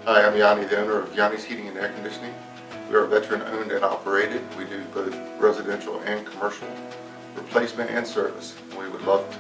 Hi, I'm Yanni, the owner of Yanni's Heating and Air Conditioning. We are veteran owned and operated. We do both residential and commercial replacement and service. We would love to